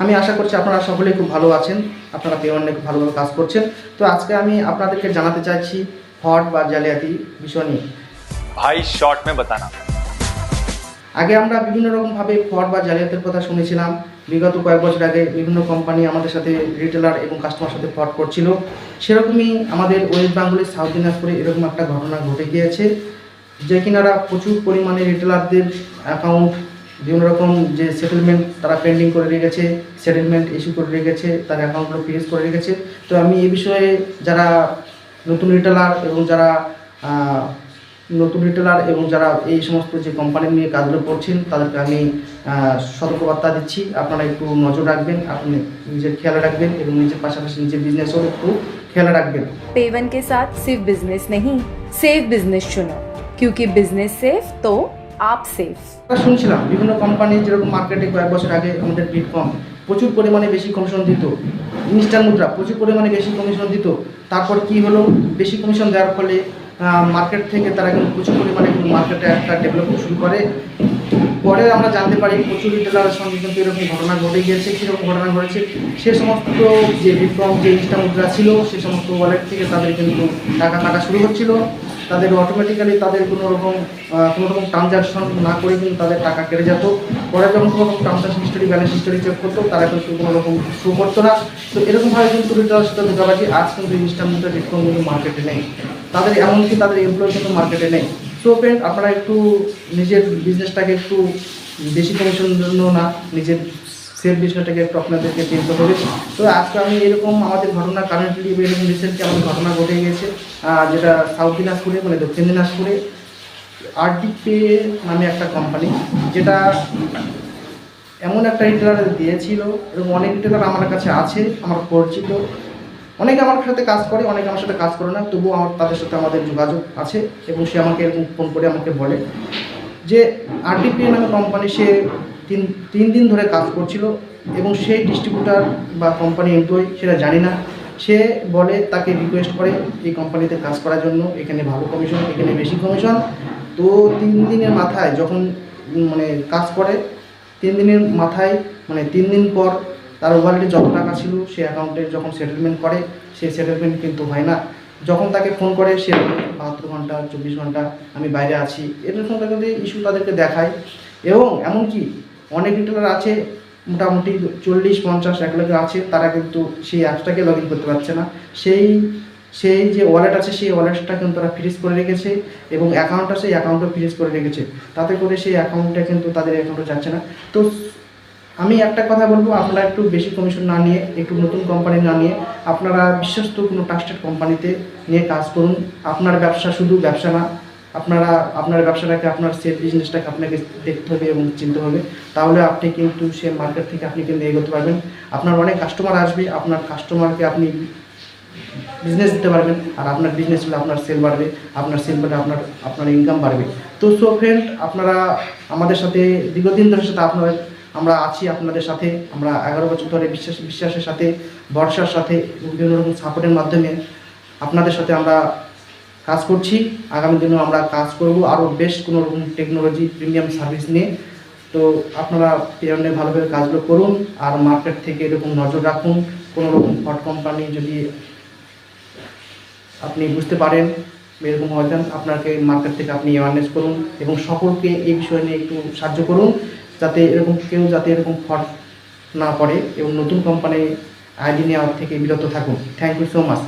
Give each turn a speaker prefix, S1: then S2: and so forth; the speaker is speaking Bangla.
S1: আমি আশা করছি আপনারা সকলেই খুব ভালো আছেন, আপনারা পেওয়ানে খুব ভালোভাবে কাজ করছেন। তো আজকে আমি আপনাদেরকে জানাতে চাইছি ফ্রড বা জালিয়াতি বিষয় নিয়ে।
S2: भाई शॉर्ट में बताना।
S1: আগে আমরা বিভিন্ন রকমভাবে ফ্রড বা জালিয়াতির কথা শুনেছিলাম। বিগত কয়েক বছর আগে বিভিন্ন কোম্পানি আমাদের সাথে রিটেলার এবং কাস্টমার সাথে ফ্রড করছিল। সেরকমই আমাদের ওয়েস্ট বেঙ্গলের সাউথ দিনাজপুরে এরকম একটা ঘটনা ঘটে গিয়েছে, যে কিনারা প্রচুর পরিমাণে রিটেলারদের অ্যাকাউন্ট বিভিন্ন রকম যে সেটেলমেন্ট তারা পেন্ডিং করে রেখেছে, সেটেলমেন্ট ইস্যু করে রেখেছে, তার অ্যাকাউন্টগুলো ফ্রিজ করে রেখেছে। তো আমি এই বিষয়ে যারা নতুন রিটেলার এবং যারা এই সমস্ত যে কোম্পানি নিয়ে কাজগুলো করছেন তাদেরকে আমি সতর্কবার্তা দিচ্ছি, আপনারা একটু নজর রাখবেন, আপনি নিজের খেয়াল রাখবেন এবং নিজের পাশাপাশি নিজের বিজনেসও একটু খেয়াল রাখবেন।
S3: पेवन के साथ सिर्फ बिजनेस नहीं, सेफ बिजनेस चुनो, क्योंकि बिजनेस सेफ तो आप सेफ।
S1: শুনছিলাম বিভিন্ন কোম্পানি যেরকম মার্কেটে কয়েক বছর আগে আমাদের বিটকম প্রচুর পরিমাণে বেশি কমিশন দিত, ইনস্ট্যান্ট মুদ্রা প্রচুর পরিমাণে বেশি কমিশন দিত। তারপর কি হলো, বেশি কমিশন দেওয়ার ফলে মার্কেট থেকে তারা কিন্তু প্রচুর পরিমাণে মার্কেটে একটা ডেভেলপমেন্ট শুরু করে। পরে আমরা জানতে পারি প্রচুর রিটেলারের সঙ্গে কিন্তু এরকম ঘটনা ঘটে গিয়েছে। কীরকম ঘটনা ঘটেছে, সে সমস্ত যে বিটকম যে ইনস্ট্যান্ট মুদ্রা ছিল সে সমস্ত ওয়ালেট থেকে তাদের কিন্তু টাকা কাটা শুরু হচ্ছিল। তাদের অটোমেটিক্যালি তাদের কোনো রকম ট্রানজ্যাকশন না করে কিন্তু তাদের টাকা কেটে যেত। পরে যখন কোনো রকম transaction history, balance history check করতো, তারা কিন্তু কোনো রকম শো করতো না। তো এরকমভাবে কিন্তু রিটেলারের সাথে ধোকাবাজি। আজ কিন্তু ইনস্ট্যান্ট মুদ্রা বিটকম কিন্তু মার্কেটে নেই, তাদের এমনকি তাদের এমপ্লয় কিন্তু মার্কেটে নেই। সো ফ্রেন্ড, আপনারা একটু নিজের বিজনেসটাকে একটু বেশি কমিশনের জন্য না, নিজের সেলফ বিজনেসটাকে একটু আপনাদেরকে চিনতে হবে। তো আজকে আমি এরকম আমাদের ঘটনা কারেন্টলি এরকম রিসেন্টলি আমাদের ঘটনা ঘটে গেছে, যেটা সাউথ দিনাজপুরে মানে দক্ষিণ দিনাজপুরে আরডিপে নামে একটা কোম্পানি, যেটা এমন একটা রিটেলার দিয়েছিল এবং অনেক রিটেলার আমার কাছে আছে, আমার পরিচিত, অনেকে আমার সাথে কাজ করে, অনেকে আমার সাথে কাজ করে না, তবুও তাদের সাথে আমাদের যোগাযোগ আছে। এবং সে আমাকে এরকম ফোন করে আমাকে বলে যে আরডিপি নামে কোম্পানি সে তিন দিন ধরে কাজ করছিল এবং সেই ডিস্ট্রিবিউটার বা কোম্পানি এমপ্লয়ি সেটা জানি না। সে বলে, তাকে রিকোয়েস্ট করে এই কোম্পানিতে কাজ করার জন্য, এখানে ভালো কমিশন, এখানে বেশি কমিশন। তো 3 দিনের মাথায় যখন মানে কাজ করে, 3 দিনের মাথায় মানে 3 দিন পর তার ওয়ালেটে যত টাকা ছিল সে অ্যাকাউন্টে যখন সেটেলমেন্ট করে, সেই সেটেলমেন্ট কিন্তু হয় না। যখন তাকে ফোন করে সে 72 ঘন্টা 24 ঘন্টা আমি বাইরে আছি, এটার সঙ্গে কিন্তু ইস্যু তাদেরকে দেখায়। এবং এমনকি অনেক রিটেলার আছে মোটামুটি 40-50 1 লাখ আছে, তারা কিন্তু সেই অ্যাপসটাকে লগ ইন করতে পারছে না। সেই যে ওয়ালেট আছে সেই ওয়ালেটটা কিন্তু তারা ফ্রিজ করে রেখেছে এবং অ্যাকাউন্ট আছে, সেই অ্যাকাউন্টও ফ্রিজ করে রেখেছে। তাতে করে সেই অ্যাকাউন্টটা কিন্তু তাদের অ্যাকাউন্টে যাচ্ছে না। তো আমি একটা কথা বলবো, আপনারা একটু বেশি কমিশন না নিয়ে, একটু নতুন কোম্পানি না নিয়ে, আপনারা বিশ্বস্ত কোনো ট্রাস্টেড কোম্পানিতে নিয়ে কাজ করুন। আপনার ব্যবসা শুধু ব্যবসা না, আপনার ব্যবসাটাকে, আপনার সেল বিজনেসটাকে আপনাকে দেখতে হবে এবং চিনতে হবে। তাহলে আপনি কিন্তু সে মার্কেট থেকে আপনি কিন্তু এগোতে পারবেন। আপনার অনেক কাস্টমার আসবে, আপনার কাস্টমারকে আপনি বিজনেস দিতে পারবেন, আর আপনার বিজনেস হলে আপনার সেল বাড়বে, আপনার সেল বাড়লে আপনার ইনকাম বাড়বে। তো সো ফ্রেন্ড, আপনারা আমাদের সাথে দীর্ঘদিন ধরে আমরা আছি আপনাদের সাথে। আমরা 11 বছর ধরে বিশ্বাসের সাথে, ভরসার সাথে, বিভিন্ন রকম সাপোর্টের মাধ্যমে আপনাদের সাথে আমরা কাজ করছি। আগামী দিনেও আমরা কাজ করব আরও বেশ কোনো রকম টেকনোলজি প্রিমিয়াম সার্ভিস নিয়ে। তো আপনারা পেওয়ানে ভালোভাবে কাজগুলো করুন, আর মার্কেট থেকে এরকম নজর রাখুন। কোনো রকম ফ্রড কোম্পানি যদি আপনি বুঝতে পারেন এরকম হয়তেন, আপনাকে মার্কেট থেকে আপনি অ্যাওয়ারনেস করুন এবং সকলকে এই বিষয় নিয়ে একটু সাহায্য করুন, যাতে এরকম ফ্রড না করে এবং নতুন কোম্পানি আইডি নেওয়ার থেকে বিরত থাকুন। Thank you so much.